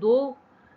2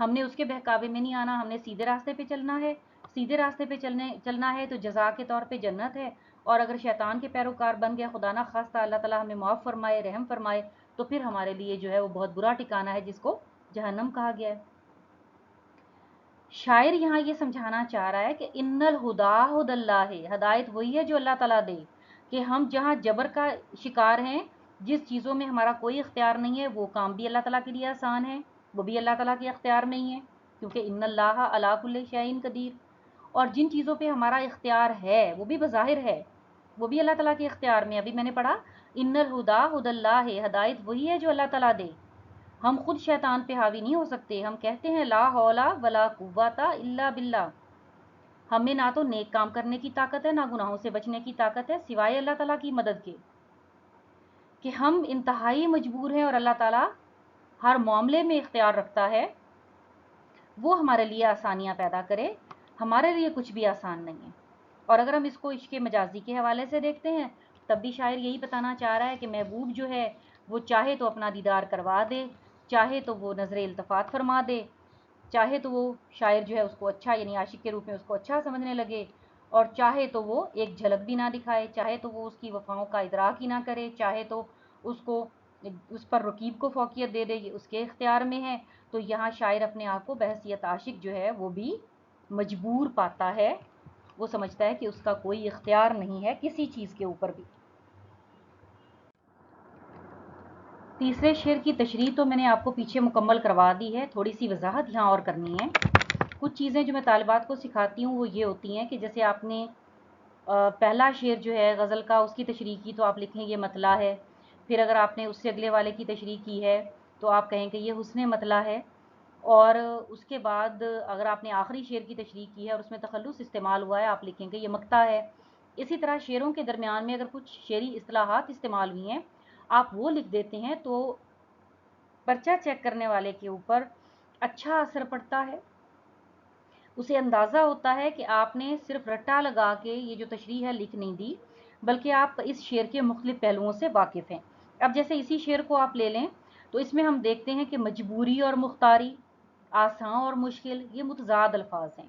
ہم نے اس کے بہکاوے میں نہیں آنا، ہم نے سیدھے راستے پہ چلنا ہے. سیدھے راستے پہ چلنا ہے تو جزا کے طور پہ جنت ہے. اور اگر شیطان کے پیروکار بن گیا، خدا نہ خواستہ، اللہ تعالیٰ ہمیں معاف فرمائے، رحم فرمائے، تو پھر ہمارے لیے جو ہے وہ بہت برا ٹھکانہ ہے، جس کو جہنم کہا گیا ہے. شاعر یہاں یہ سمجھانا چاہ رہا ہے کہ ان الہدا ہد اللہ ہے، ہدایت وہی ہے جو اللہ تعالیٰ دے. کہ ہم جہاں جبر کا شکار ہیں، جس چیزوں میں ہمارا کوئی اختیار نہیں ہے، وہ کام بھی اللہ تعالیٰ کے لیے آسان ہے، وہ بھی اللہ تعالیٰ کے اختیار میں ہی ہے، کیونکہ ان اللہ علی کل شیء قدیر. اور جن چیزوں پہ ہمارا اختیار ہے وہ بھی بظاہر ہے، وہ بھی اللہ تعالیٰ کے اختیار میں. ابھی میں نے پڑھا ان الہدا ہد اللہ ہے، ہدایت وہی ہے جو اللہ تعالیٰ دے. ہم خود شیطان پہ حاوی نہیں ہو سکتے. ہم کہتے ہیں لا حول ولا قوت الا باللہ، ہمیں نہ تو نیک کام کرنے کی طاقت ہے، نہ گناہوں سے بچنے کی طاقت ہے سوائے اللہ تعالیٰ کی مدد کے. کہ ہم انتہائی مجبور ہیں اور اللہ تعالیٰ ہر معاملے میں اختیار رکھتا ہے وہ ہمارے لیے آسانیاں پیدا کرے. ہمارے لیے کچھ بھی آسان نہیں ہے. اور اگر ہم اس کو عشق مجازی کے حوالے سے دیکھتے ہیں، تب بھی شاعر یہی بتانا چاہ رہا ہے کہ محبوب جو ہے وہ چاہے تو اپنا دیدار کروا دے، چاہے تو وہ نظر التفات فرما دے، چاہے تو وہ شاعر جو ہے اس کو اچھا، یعنی عاشق کے روپ میں اس کو اچھا سمجھنے لگے، اور چاہے تو وہ ایک جھلک بھی نہ دکھائے، چاہے تو وہ اس کی وفاؤں کا ادراک ہی نہ کرے، چاہے تو اس پر رقیب کو فوقیت دے دے، یہ اس کے اختیار میں ہے. تو یہاں شاعر اپنے آپ کو بحیثیت عاشق جو ہے وہ بھی مجبور پاتا ہے. وہ سمجھتا ہے کہ اس کا کوئی اختیار نہیں ہے کسی چیز کے اوپر بھی. تیسرے شعر کی تشریح تو میں نے آپ کو پیچھے مکمل کروا دی ہے، تھوڑی سی وضاحت یہاں اور کرنی ہے. کچھ چیزیں جو میں طالبات کو سکھاتی ہوں وہ یہ ہوتی ہیں کہ جیسے آپ نے پہلا شعر جو ہے غزل کا، اس کی تشریح کی تو آپ لکھیں یہ مطلع ہے. پھر اگر آپ نے اس سے اگلے والے کی تشریح کی ہے تو آپ کہیں کہ یہ حسن مطلع ہے. اور اس کے بعد اگر آپ نے آخری شعر کی تشریح کی ہے اور اس میں تخلص استعمال ہوا ہے، آپ لکھیں کہ یہ مقطع ہے. اسی طرح شعروں کے درمیان میں اگر کچھ شعری اصطلاحات استعمال ہوئی ہیں آپ وہ لکھ دیتے ہیں تو پرچہ چیک کرنے والے کے اوپر اچھا اثر پڑتا ہے. اسے اندازہ ہوتا ہے کہ آپ نے صرف رٹا لگا کے یہ جو تشریح ہے لکھ نہیں دی، بلکہ آپ اس شعر کے مختلف پہلوؤں سے واقف ہیں. اب جیسے اسی شعر کو آپ لے لیں تو اس میں ہم دیکھتے ہیں کہ مجبوری اور مختاری، آسان اور مشکل، یہ متضاد الفاظ ہیں.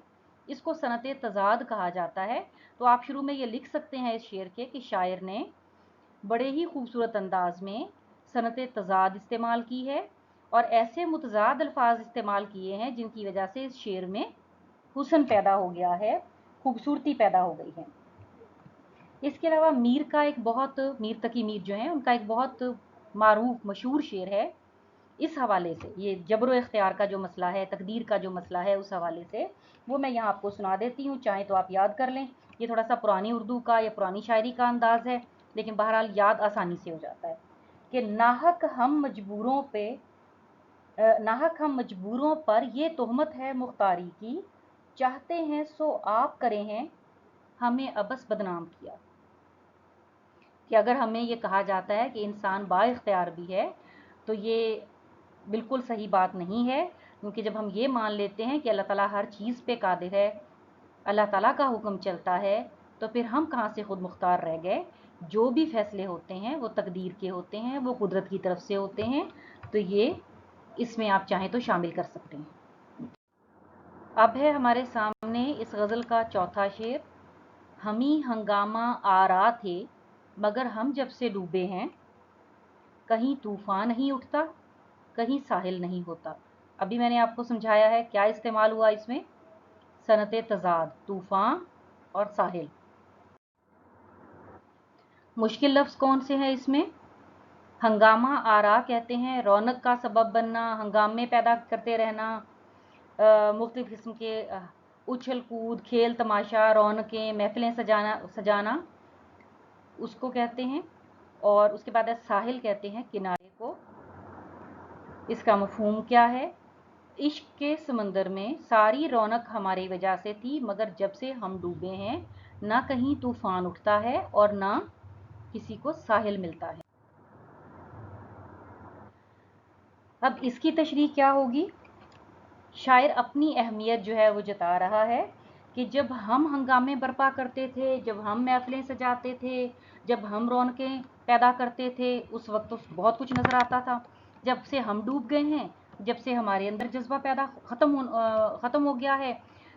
اس کو صنعت تضاد کہا جاتا ہے. تو آپ شروع میں یہ لکھ سکتے ہیں اس شعر کے کہ شاعر نے بڑے ہی خوبصورت انداز میں صنعت تضاد استعمال کی ہے اور ایسے متضاد الفاظ استعمال کیے ہیں جن کی وجہ سے اس شعر میں حسن پیدا ہو گیا ہے، خوبصورتی پیدا ہو گئی ہے. اس کے علاوہ میر تقی میر جو ہیں ان کا ایک بہت معروف مشہور شعر ہے اس حوالے سے، یہ جبر و اختیار کا جو مسئلہ ہے، تقدیر کا جو مسئلہ ہے، اس حوالے سے وہ میں یہاں آپ کو سنا دیتی ہوں، چاہیں تو آپ یاد کر لیں. یہ تھوڑا سا پرانی اردو کا یا پرانی شاعری کا انداز ہے، لیکن بہرحال یاد آسانی سے ہو جاتا ہے. کہ ناحق ہم مجبوروں پر یہ تہمت ہے مختاری کی، چاہتے ہیں سو آپ کرے ہیں ہمیں ابس بدنام کیا. کہ اگر ہمیں یہ کہا جاتا ہے کہ انسان با اختیار بھی ہے تو یہ بالکل صحیح بات نہیں ہے، کیونکہ جب ہم یہ مان لیتے ہیں کہ اللہ تعالیٰ ہر چیز پہ قادر ہے، اللہ تعالیٰ کا حکم چلتا ہے، تو پھر ہم کہاں سے خود مختار رہ گئے. جو بھی فیصلے ہوتے ہیں وہ تقدیر کے ہوتے ہیں، وہ قدرت کی طرف سے ہوتے ہیں. تو یہ اس میں آپ چاہیں تو شامل کر سکتے ہیں. اب ہے ہمارے سامنے اس غزل کا چوتھا شعر. ہمیں ہنگامہ آرا تھے مگر ہم جب سے ڈوبے ہیں، کہیں طوفان نہیں اٹھتا کہیں ساحل نہیں ہوتا. ابھی میں نے آپ کو سمجھایا ہے کیا استعمال ہوا اس میں، صنعت تضاد، طوفان اور ساحل. مشکل لفظ کون سے ہیں اس میں؟ ہنگامہ آرا کہتے ہیں رونق کا سبب بننا، ہنگامے پیدا کرتے رہنا، مختلف قسم کے اچھل کود، کھیل تماشا، رونقیں، محفلیں سجانا اس کو کہتے ہیں. اور اس کے بعد ساحل کہتے ہیں کنارے کو. اس کا مفہوم کیا ہے؟ عشق کے سمندر میں ساری رونق ہماری وجہ سے تھی، مگر جب سے ہم ڈوبے ہیں نہ کہیں طوفان اٹھتا ہے اور نہ کسی کو ساحل ملتا ہے. اب اس کی تشریح کیا ہوگی؟ شاعر اپنی اہمیت جو ہے وہ جتا رہا ہے کہ جب ہم ہنگامے برپا کرتے تھے، جب ہم محفلیں سجاتے تھے، جب ہم رونقیں پیدا کرتے تھے، اس وقت تو بہت کچھ نظر آتا تھا. جب سے ہم ڈوب گئے ہیں جب سے ہمارے اندر جذبہ ختم ہو گیا ہے،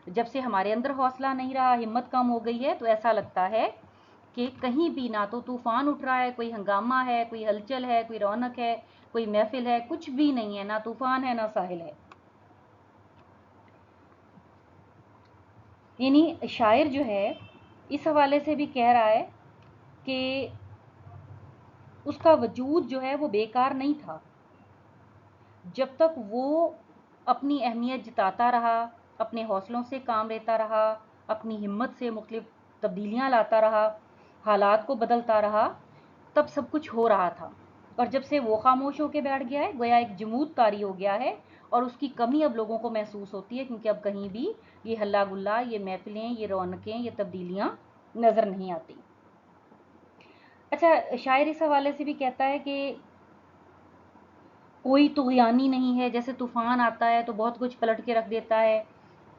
جب سے ہمارے اندر حوصلہ نہیں رہا، ہمت کم ہو گئی ہے، تو ایسا لگتا ہے کہ کہیں بھی نہ تو طوفان اٹھ رہا ہے، کوئی ہنگامہ ہے، کوئی ہلچل ہے، کوئی رونق ہے، کوئی محفل ہے، کچھ بھی نہیں ہے، نہ طوفان ہے نہ ساحل ہے۔ یعنی شاعر جو ہے اس حوالے سے بھی کہہ رہا ہے کہ اس کا وجود جو ہے وہ بیکار نہیں تھا، جب تک وہ اپنی اہمیت جتاتا رہا، اپنے حوصلوں سے کام لیتا رہا، اپنی ہمت سے مختلف تبدیلیاں لاتا رہا، حالات کو بدلتا رہا، تب سب کچھ ہو رہا تھا۔ اور جب سے وہ خاموش ہو کے بیٹھ گیا ہے، گویا ایک جمود طاری ہو گیا ہے، اور اس کی کمی اب لوگوں کو محسوس ہوتی ہے، کیونکہ اب کہیں بھی یہ ہلا گلا، یہ محفلیں، یہ رونقیں، یہ تبدیلیاں نظر نہیں آتی۔ اچھا، شاعر اس حوالے سے بھی کہتا ہے کہ کوئی طغیانی نہیں ہے، جیسے طوفان آتا ہے تو بہت کچھ پلٹ کے رکھ دیتا ہے،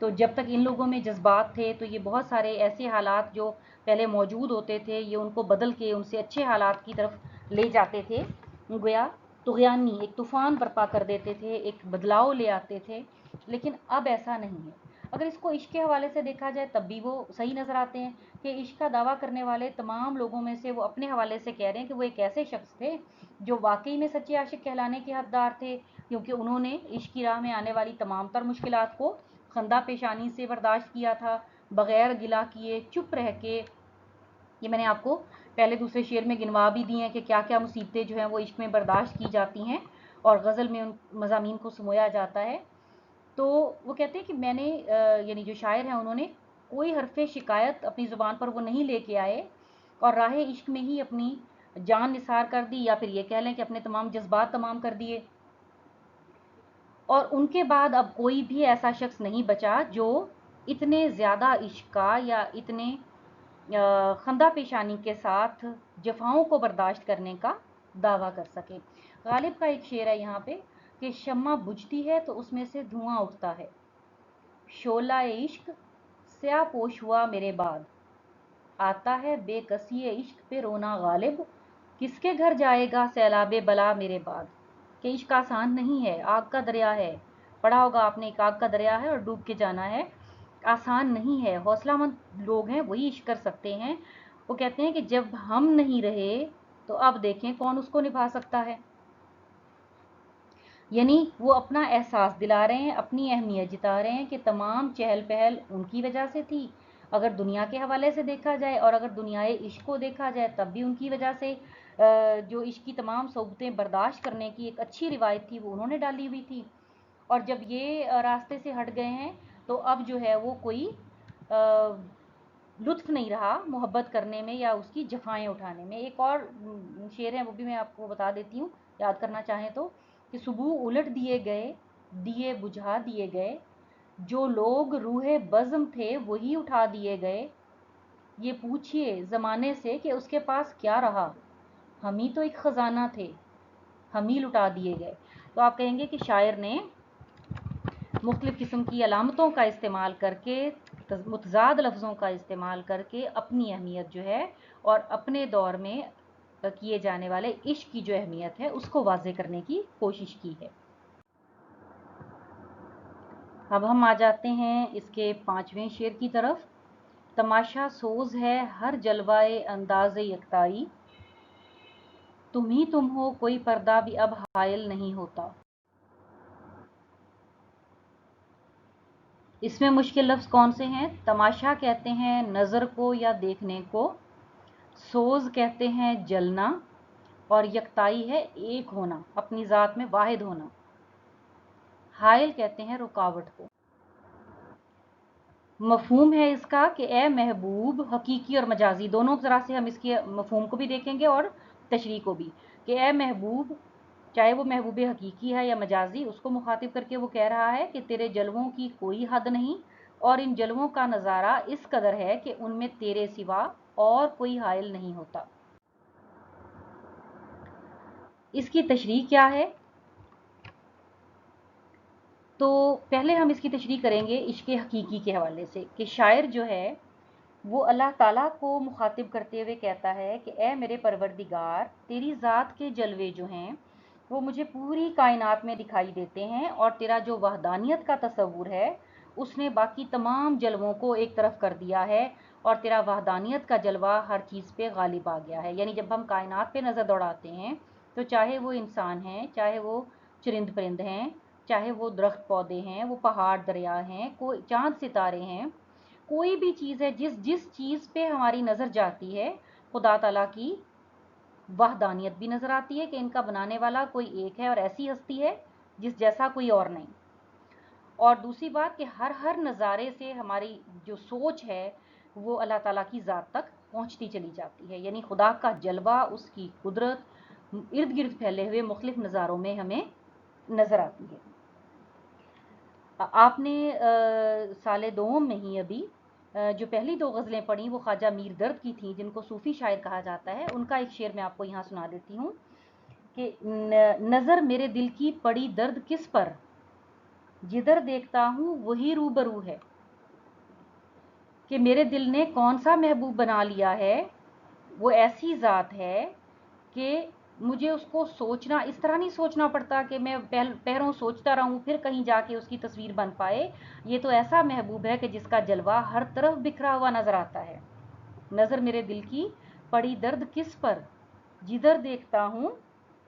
تو جب تک ان لوگوں میں جذبات تھے تو یہ بہت سارے ایسے حالات جو پہلے موجود ہوتے تھے یہ ان کو بدل کے ان سے اچھے حالات کی طرف لے جاتے تھے، گویا طغیانی ایک طوفان برپا کر دیتے تھے، ایک بدلاؤ لے آتے تھے، لیکن اب ایسا نہیں ہے۔ اگر اس کو عشق کے حوالے سے دیکھا جائے تب بھی وہ صحیح نظر آتے ہیں کہ عشق کا دعویٰ کرنے والے تمام لوگوں میں سے وہ اپنے حوالے سے کہہ رہے ہیں کہ وہ ایک ایسے شخص تھے جو واقعی میں سچے عاشق کہلانے کے حقدار تھے، کیونکہ انہوں نے عشق کی راہ میں آنے والی تمام تر مشکلات کو خندہ پیشانی سے برداشت کیا تھا، بغیر گلا کیے، چپ رہ کے۔ یہ میں نے آپ کو پہلے دوسرے شعر میں گنوا بھی دی ہیں کہ کیا کیا مصیبتیں جو ہیں وہ عشق میں برداشت کی جاتی ہیں اور غزل میں ان مضامین کو سمویا جاتا ہے۔ تو وہ کہتے ہیں کہ میں نے یعنی جو شاعر ہیں انہوں نے کوئی حرف شکایت اپنی زبان پر وہ نہیں لے کے آئے، اور راہ عشق میں ہی اپنی جان نثار کر دی، یا پھر یہ کہہ لیں کہ اپنے تمام جذبات تمام کر دیے، اور ان کے بعد اب کوئی بھی ایسا شخص نہیں بچا جو اتنے زیادہ عشق کا یا اتنے خندہ پیشانی کے ساتھ جفاؤں کو برداشت کرنے کا دعویٰ کر سکے۔ غالب کا ایک شعر ہے یہاں پہ کہ شمع بجھتی ہے تو اس میں سے دھواں اٹھتا ہے، شعلہ عشق سیاہ پوش ہوا میرے بعد، آتا ہے بے کسی عشق پہ رونا غالب، کس کے گھر جائے گا سیلاب بلا میرے بعد۔ کہ عشق آسان نہیں ہے، آگ کا دریا ہے، پڑھا ہوگا آپ نے، ایک آگ کا دریا ہے اور ڈوب کے جانا ہے، آسان نہیں ہے، حوصلہ مند لوگ ہیں وہی عشق کر سکتے ہیں۔ وہ کہتے ہیں کہ جب ہم نہیں رہے تو اب دیکھیں کون اس کو نبھا سکتا ہے۔ یعنی وہ اپنا احساس دلا رہے ہیں، اپنی اہمیت جتا رہے ہیں کہ تمام چہل پہل ان کی وجہ سے تھی، اگر دنیا کے حوالے سے دیکھا جائے، اور اگر دنیائے عشق کو دیکھا جائے تب بھی ان کی وجہ سے جو عشق کی تمام صعوبتیں برداشت کرنے کی ایک اچھی روایت تھی وہ انہوں نے ڈالی ہوئی تھی، اور جب یہ راستے سے ہٹ گئے ہیں تو اب جو ہے وہ کوئی لطف نہیں رہا محبت کرنے میں یا اس کی جفائیں اٹھانے میں۔ ایک اور شعر ہے وہ بھی میں آپ کو بتا دیتی ہوں یاد کرنا چاہیں تو، کہ صبح الٹ دیے گئے، دیے بجھا دیے گئے، جو لوگ روح بزم تھے وہی اٹھا دیے گئے، یہ پوچھئے زمانے سے کہ اس کے پاس کیا رہا، ہم ہی تو ایک خزانہ تھے، ہم ہی لٹا دیے گئے۔ تو آپ کہیں گے کہ شاعر نے مختلف قسم کی علامتوں کا استعمال کر کے، متضاد لفظوں کا استعمال کر کے اپنی اہمیت جو ہے اور اپنے دور میں کیے جانے والے عشق کی جو اہمیت ہے اس کو واضح کرنے کی کوشش کی ہے۔ اب ہم آ جاتے ہیں اس کے 5ویں شعر کی طرف۔ تماشا سوز ہے ہر جلوائے انداز یکتائی، تم ہی تم ہو کوئی پردہ بھی اب حائل نہیں ہوتا۔ اس میں مشکل لفظ کون سے ہیں؟ تماشا کہتے ہیں نظر کو یا دیکھنے کو، سوز کہتے ہیں جلنا، اور یکتائی ہے ایک ہونا، اپنی ذات میں واحد ہونا، حائل کہتے ہیں رکاوٹ کو۔ مفہوم ہے اس کا کہ اے محبوب، حقیقی اور مجازی دونوں طرح سے ہم اس کے مفہوم کو بھی دیکھیں گے اور تشریح کو بھی، کہ اے محبوب، چاہے وہ محبوب حقیقی ہے یا مجازی، اس کو مخاطب کر کے وہ کہہ رہا ہے کہ تیرے جلووں کی کوئی حد نہیں، اور ان جلووں کا نظارہ اس قدر ہے کہ ان میں تیرے سوا اور کوئی حائل نہیں ہوتا۔ اس کی تشریح کیا ہے؟ تو پہلے ہم اس کی تشریح کریں گے عشق حقیقی کے حوالے سے، کہ شاعر جو ہے وہ اللہ تعالیٰ کو مخاطب کرتے ہوئے کہتا ہے کہ اے میرے پروردگار، تیری ذات کے جلوے جو ہیں وہ مجھے پوری کائنات میں دکھائی دیتے ہیں، اور تیرا جو وحدانیت کا تصور ہے اس نے باقی تمام جلووں کو ایک طرف کر دیا ہے، اور تیرا وحدانیت کا جلوہ ہر چیز پہ غالب آ گیا ہے۔ یعنی جب ہم کائنات پہ نظر دوڑاتے ہیں تو چاہے وہ انسان ہیں، چاہے وہ چرند پرند ہیں، چاہے وہ درخت پودے ہیں، وہ پہاڑ دریا ہیں، کوئی چاند ستارے ہیں، کوئی بھی چیز ہے، جس جس چیز پہ ہماری نظر جاتی ہے خدا تعالیٰ کی وحدانیت بھی نظر آتی ہے کہ ان کا بنانے والا کوئی ایک ہے اور ایسی ہستی ہے جس جیسا کوئی اور نہیں۔ اور دوسری بات کہ ہر نظارے سے ہماری جو سوچ ہے وہ اللہ تعالیٰ کی ذات تک پہنچتی چلی جاتی ہے، یعنی خدا کا جلوہ، اس کی قدرت ارد گرد پھیلے ہوئے مختلف نظاروں میں ہمیں نظر آتی ہے۔ آپ نے سال دوم میں ہی ابھی جو پہلی 2 غزلیں پڑھیں وہ خواجہ میر درد کی تھیں، جن کو صوفی شاعر کہا جاتا ہے۔ ان کا ایک شعر میں آپ کو یہاں سنا دیتی ہوں کہ نظر میرے دل کی پڑی درد کس پر، جدھر دیکھتا ہوں وہی روبرو ہے، کہ میرے دل نے کون سا محبوب بنا لیا ہے، وہ ایسی ذات ہے کہ مجھے اس کو سوچنا اس طرح نہیں سوچنا پڑتا کہ میں پہروں سوچتا رہوں پھر کہیں جا کے اس کی تصویر بن پائے۔ یہ تو ایسا محبوب ہے کہ جس کا جلوہ ہر طرف بکھرا ہوا نظر آتا ہے۔ نظر میرے دل کی پڑی درد کس پر، جدھر دیکھتا ہوں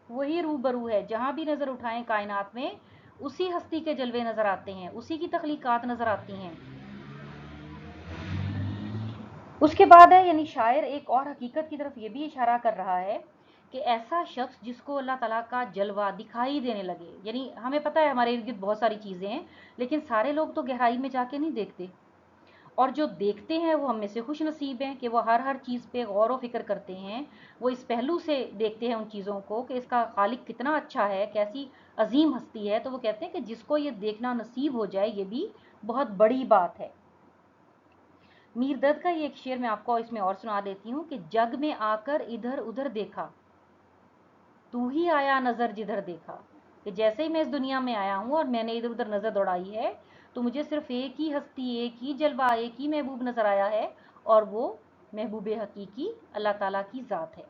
وہی روبرو ہے، جہاں بھی نظر اٹھائیں کائنات میں اسی ہستی کے جلوے نظر آتے ہیں، اسی کی تخلیقات نظر آتی ہیں۔ اس کے بعد ہے، یعنی شاعر ایک اور حقیقت کی طرف یہ بھی اشارہ کر رہا ہے کہ ایسا شخص جس کو اللہ تعالیٰ کا جلوہ دکھائی دینے لگے، یعنی ہمیں پتہ ہے ہمارے ارد گرد بہت ساری چیزیں ہیں لیکن سارے لوگ تو گہرائی میں جا کے نہیں دیکھتے، اور جو دیکھتے ہیں وہ ہم میں سے خوش نصیب ہیں کہ وہ ہر چیز پہ غور و فکر کرتے ہیں، وہ اس پہلو سے دیکھتے ہیں ان چیزوں کو کہ اس کا خالق کتنا اچھا ہے، کیسی عظیم ہستی ہے، تو وہ کہتے ہیں کہ جس کو یہ دیکھنا نصیب ہو جائے یہ بھی بہت بڑی بات ہے۔ میر درد کا یہ ایک شعر میں آپ کو اس میں اور سنا دیتی ہوں کہ جگ میں آ کر ادھر ادھر دیکھا، تو ہی آیا نظر جدھر دیکھا، کہ جیسے ہی میں اس دنیا میں آیا ہوں اور میں نے ادھر ادھر نظر دوڑائی ہے تو مجھے صرف ایک ہی ہستی، ایک ہی جلوہ، ایک ہی محبوب نظر آیا ہے، اور وہ محبوب حقیقی اللہ تعالیٰ کی ذات ہے۔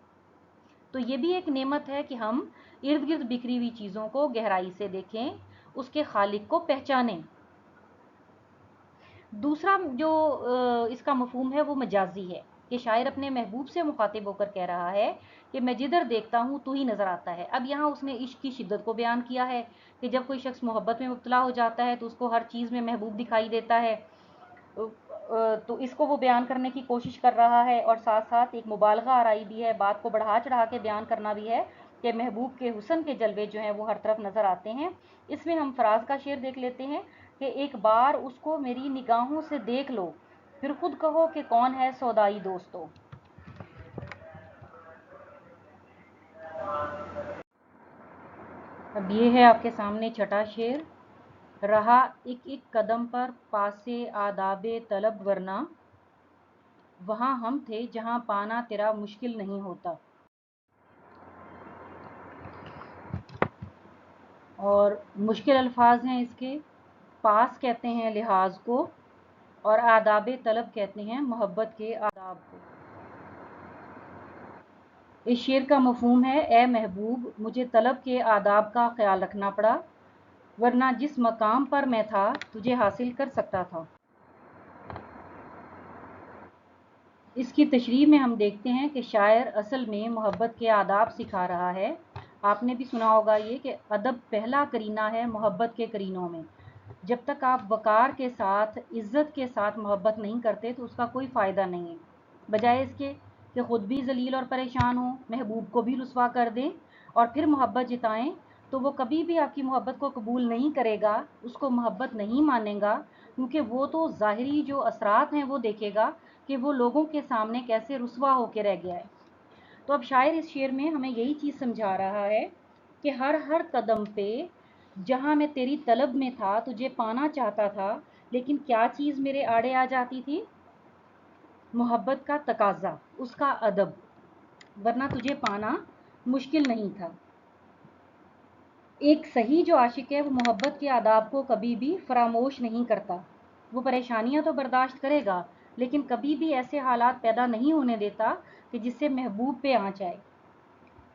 تو یہ بھی ایک نعمت ہے کہ ہم ارد گرد بکھری ہوئی چیزوں کو گہرائی سے دیکھیں، اس کے خالق کو پہچانیں۔ دوسرا جو اس کا مفہوم ہے وہ مجازی ہے، کہ شاعر اپنے محبوب سے مخاطب ہو کر کہہ رہا ہے کہ میں جدھر دیکھتا ہوں تو ہی نظر آتا ہے۔ اب یہاں اس نے عشق کی شدت کو بیان کیا ہے کہ جب کوئی شخص محبت میں مبتلا ہو جاتا ہے تو اس کو ہر چیز میں محبوب دکھائی دیتا ہے، تو اس کو وہ بیان کرنے کی کوشش کر رہا ہے، اور ساتھ ساتھ ایک مبالغہ آرائی بھی ہے، بات کو بڑھا چڑھا کے بیان کرنا بھی ہے کہ محبوب کے حسن کے جلوے جو ہیں وہ ہر طرف نظر آتے ہیں۔ اس میں ہم فراز کا شعر دیکھ لیتے ہیں کہ ایک بار اس کو میری نگاہوں سے دیکھ لو، پھر خود کہو کہ کون ہے سودائی دوستو۔ اب یہ ہے آپ کے سامنے چھٹا شعر، رہا ایک ایک قدم پر پاسے آداب طلب، ورنہ وہاں ہم تھے جہاں پانا تیرا مشکل نہیں ہوتا۔ اور مشکل الفاظ ہیں اس کے، پاس کہتے ہیں لحاظ کو، اور آداب طلب کہتے ہیں محبت کے آداب کو۔ اس شعر کا مفہوم ہے، اے محبوب مجھے طلب کے آداب کا خیال رکھنا پڑا، ورنہ جس مقام پر میں تھا تجھے حاصل کر سکتا تھا۔ اس کی تشریح میں ہم دیکھتے ہیں کہ شاعر اصل میں محبت کے آداب سکھا رہا ہے۔ آپ نے بھی سنا ہوگا یہ کہ ادب پہلا کرینہ ہے محبت کے کرینوں میں۔ جب تک آپ وقار کے ساتھ، عزت کے ساتھ محبت نہیں کرتے تو اس کا کوئی فائدہ نہیں ہے، بجائے اس کے کہ خود بھی ذلیل اور پریشان ہوں، محبوب کو بھی رسوا کر دیں اور پھر محبت جتائیں، تو وہ کبھی بھی آپ کی محبت کو قبول نہیں کرے گا، اس کو محبت نہیں مانے گا، کیونکہ وہ تو ظاہری جو اثرات ہیں وہ دیکھے گا کہ وہ لوگوں کے سامنے کیسے رسوا ہو کے رہ گیا ہے۔ تو اب شاعر اس شعر میں ہمیں یہی چیز سمجھا رہا ہے کہ ہر قدم پہ جہاں میں تیری طلب میں تھا، تجھے پانا چاہتا تھا، لیکن کیا چیز میرے آڑے آ جاتی تھی؟ محبت کا تقاضا، اس کا ادب، ورنہ تجھے پانا مشکل نہیں تھا۔ ایک صحیح جو عاشق ہے وہ محبت کے آداب کو کبھی بھی فراموش نہیں کرتا، وہ پریشانیاں تو برداشت کرے گا لیکن کبھی بھی ایسے حالات پیدا نہیں ہونے دیتا کہ جس سے محبوب پہ آنچ آئے۔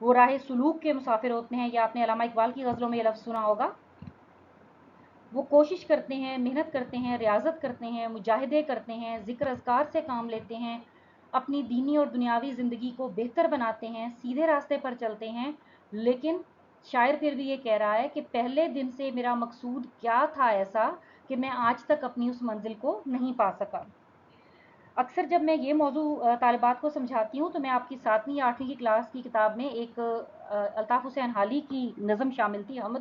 وہ راہ سلوک کے مسافر ہوتے ہیں، یا آپ نے علامہ اقبال کی غزلوں میں یہ لفظ سنا ہوگا. وہ کوشش کرتے ہیں، محنت کرتے ہیں، ریاضت کرتے ہیں، مجاہدے کرتے ہیں، ذکر اذکار سے کام لیتے ہیں، اپنی دینی اور دنیاوی زندگی کو بہتر بناتے ہیں، سیدھے راستے پر چلتے ہیں. لیکن شاعر پھر بھی یہ کہہ رہا ہے کہ پہلے دن سے میرا مقصود کیا تھا ایسا کہ میں آج تک اپنی اس منزل کو نہیں پا سکا. اکثر جب میں یہ موضوع طالبات کو سمجھاتی ہوں تو میں آپ کی 7ویں یا 8ویں کی کلاس کی کتاب میں ایک الطاف حسین حالی کی نظم شامل تھی، حمد.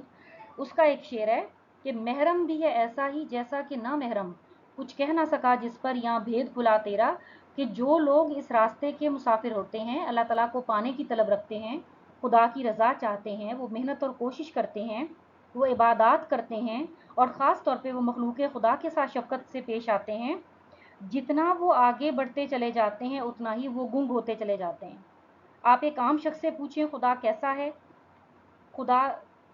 اس کا ایک شعر ہے کہ محرم بھی ہے ایسا ہی جیسا کہ نہ محرم، کچھ کہہ نہ سکا جس پر یہاں بھید کھلا تیرا. کہ جو لوگ اس راستے کے مسافر ہوتے ہیں، اللہ تعالیٰ کو پانے کی طلب رکھتے ہیں، خدا کی رضا چاہتے ہیں، وہ محنت اور کوشش کرتے ہیں، وہ عبادات کرتے ہیں، اور خاص طور پہ وہ مخلوق خدا کے ساتھ شفقت سے پیش آتے ہیں، جتنا وہ آگے بڑھتے چلے جاتے ہیں اتنا ہی وہ گنگ ہوتے چلے جاتے ہیں. آپ ایک عام شخص سے پوچھیں خدا کیسا ہے، خدا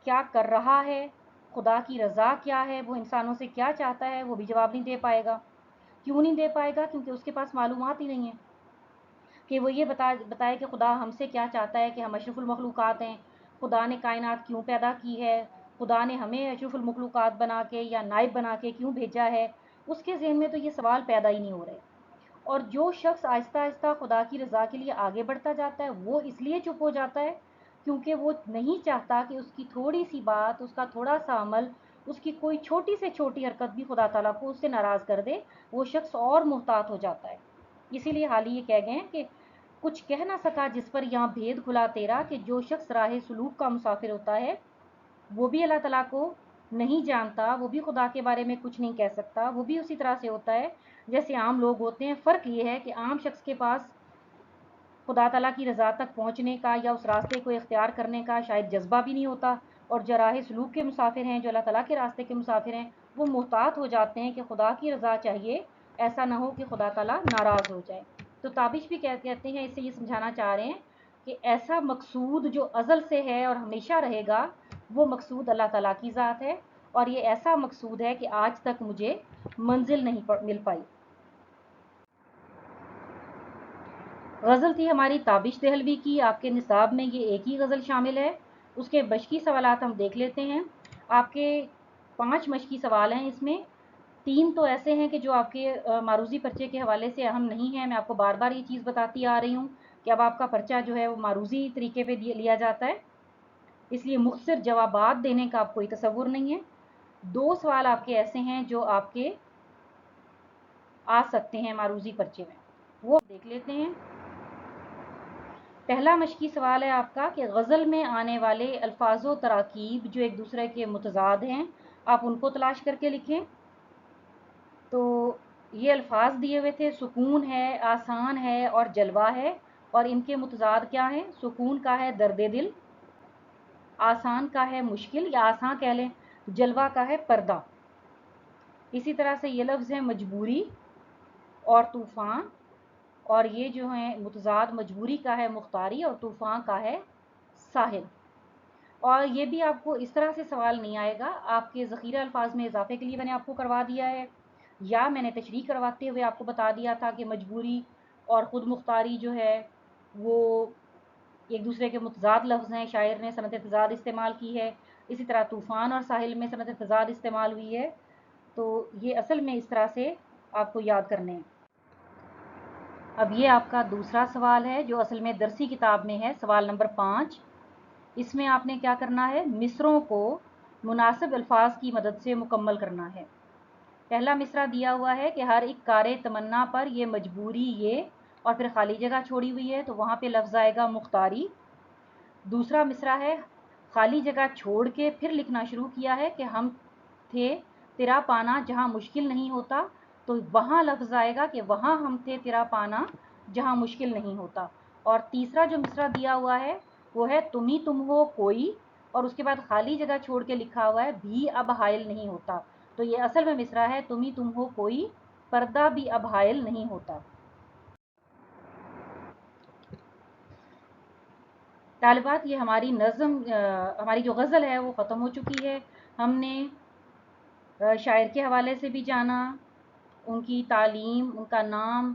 کیا کر رہا ہے، خدا کی رضا کیا ہے، وہ انسانوں سے کیا چاہتا ہے، وہ بھی جواب نہیں دے پائے گا. کیوں نہیں دے پائے گا؟ کیونکہ اس کے پاس معلومات ہی نہیں ہیں کہ وہ یہ بتائے کہ خدا ہم سے کیا چاہتا ہے، کہ ہم اشرف المخلوقات ہیں، خدا نے کائنات کیوں پیدا کی ہے، خدا نے ہمیں اشرف المخلوقات بنا کے یا نائب بنا کے کیوں بھیجا ہے. اس کے ذہن میں تو یہ سوال پیدا ہی نہیں ہو رہے. اور جو شخص آہستہ آہستہ خدا کی رضا کے لیے آگے بڑھتا جاتا ہے وہ اس لیے چپ ہو جاتا ہے کیونکہ وہ نہیں چاہتا کہ اس کی تھوڑی سی بات، اس کا تھوڑا سا عمل، اس کی کوئی چھوٹی سے چھوٹی حرکت بھی خدا تعالیٰ کو اس سے ناراض کر دے. وہ شخص اور محتاط ہو جاتا ہے. اسی لیے حال ہی یہ کہہ گئے ہیں کہ کچھ کہہ نہ سکا جس پر یہاں بھید کھلا تیرا. کہ جو شخص راہ سلوک کا مسافر ہوتا ہے وہ بھی اللہ تعالیٰ کو نہیں جانتا، وہ بھی خدا کے بارے میں کچھ نہیں کہہ سکتا، وہ بھی اسی طرح سے ہوتا ہے جیسے عام لوگ ہوتے ہیں. فرق یہ ہے کہ عام شخص کے پاس خدا تعالیٰ کی رضا تک پہنچنے کا یا اس راستے کو اختیار کرنے کا شاید جذبہ بھی نہیں ہوتا، اور جو راہ سلوک کے مسافر ہیں، جو اللہ تعالیٰ کے راستے کے مسافر ہیں، وہ محتاط ہو جاتے ہیں کہ خدا کی رضا چاہیے، ایسا نہ ہو کہ خدا تعالیٰ ناراض ہو جائے. تو تابش بھی کہتے ہیں، اس سے یہ سمجھانا چاہ رہے ہیں کہ ایسا مقصود جو ازل سے ہے اور ہمیشہ رہے گا وہ مقصود اللہ تعالیٰ کی ذات ہے، اور یہ ایسا مقصود ہے کہ آج تک مجھے منزل نہیں مل پائی. غزل تھی ہماری تابش دہلوی کی. آپ کے نصاب میں یہ ایک ہی غزل شامل ہے. اس کے مشقی سوالات ہم دیکھ لیتے ہیں. آپ کے 5 مشقی سوال ہیں. اس میں 3 تو ایسے ہیں کہ جو آپ کے معروضی پرچے کے حوالے سے اہم نہیں ہیں. میں آپ کو بار بار یہ چیز بتاتی آ رہی ہوں کہ اب آپ کا پرچہ جو ہے وہ معروضی طریقے پہ لیا جاتا ہے، اس لیے مختصر جوابات دینے کا آپ کوئی تصور نہیں ہے. 2 سوال آپ کے ایسے ہیں جو آپ کے آ سکتے ہیں معروضی پرچے میں، وہ دیکھ لیتے ہیں. پہلا مشقی سوال ہے آپ کا کہ غزل میں آنے والے الفاظ و تراکیب جو ایک دوسرے کے متضاد ہیں آپ ان کو تلاش کر کے لکھیں. تو یہ الفاظ دیے ہوئے تھے، سکون ہے، آسان ہے اور جلوہ ہے، اور ان کے متضاد کیا ہیں؟ سکون کا ہے درد دل، آسان کا ہے مشکل یا آسان کہہ لیں، جلوہ کا ہے پردہ. اسی طرح سے یہ لفظ ہے مجبوری اور طوفان، اور یہ جو ہیں متضاد مجبوری کا ہے مختاری اور طوفان کا ہے ساحل. اور یہ بھی آپ کو اس طرح سے سوال نہیں آئے گا، آپ کے ذخیرہ الفاظ میں اضافے کے لیے میں نے آپ کو کروا دیا ہے، یا میں نے تشریح کرواتے ہوئے آپ کو بتا دیا تھا کہ مجبوری اور خود مختاری جو ہے وہ ایک دوسرے کے متضاد لفظ ہیں، شاعر نے صنعت تضاد استعمال کی ہے. اسی طرح طوفان اور ساحل میں صنعت تضاد استعمال ہوئی ہے. تو یہ اصل میں اس طرح سے آپ کو یاد کرنے ہیں. اب یہ آپ کا دوسرا سوال ہے جو اصل میں درسی کتاب میں ہے، سوال نمبر 5. اس میں آپ نے کیا کرنا ہے؟ مصروں کو مناسب الفاظ کی مدد سے مکمل کرنا ہے. پہلا مصرع دیا ہوا ہے کہ ہر ایک کار تمنا پر یہ مجبوری یہ، اور پھر خالی جگہ چھوڑی ہوئی ہے تو وہاں پہ لفظ آئے گا مختاری. دوسرا مصرع ہے خالی جگہ چھوڑ کے پھر لکھنا شروع کیا ہے کہ ہم تھے تیرا پانا جہاں مشکل نہیں ہوتا، تو وہاں لفظ آئے گا کہ وہاں ہم تھے تیرا پانا جہاں مشکل نہیں ہوتا. اور تیسرا جو مصرع دیا ہوا ہے وہ ہے تم ہی تم ہو کوئی، اور اس کے بعد خالی جگہ چھوڑ کے لکھا ہوا ہے بھی اب حائل نہیں ہوتا. تو یہ اصل میں مصرع ہے تم ہی تم ہو کوئی، پردہ بھی اب حائل نہیں ہوتا. طالبات یہ ہماری نظم، ہماری جو غزل ہے وہ ختم ہو چکی ہے. ہم نے شاعر کے حوالے سے بھی جانا، ان کی تعلیم، ان کا نام،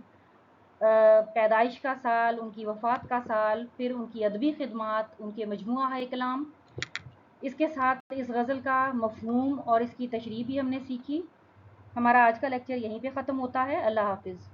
پیدائش کا سال، ان کی وفات کا سال، پھر ان کی ادبی خدمات، ان کے مجموعہ ہے کلام. اس کے ساتھ اس غزل کا مفہوم اور اس کی تشریح بھی ہم نے سیکھی. ہمارا آج کا لیکچر یہیں پہ ختم ہوتا ہے. اللہ حافظ.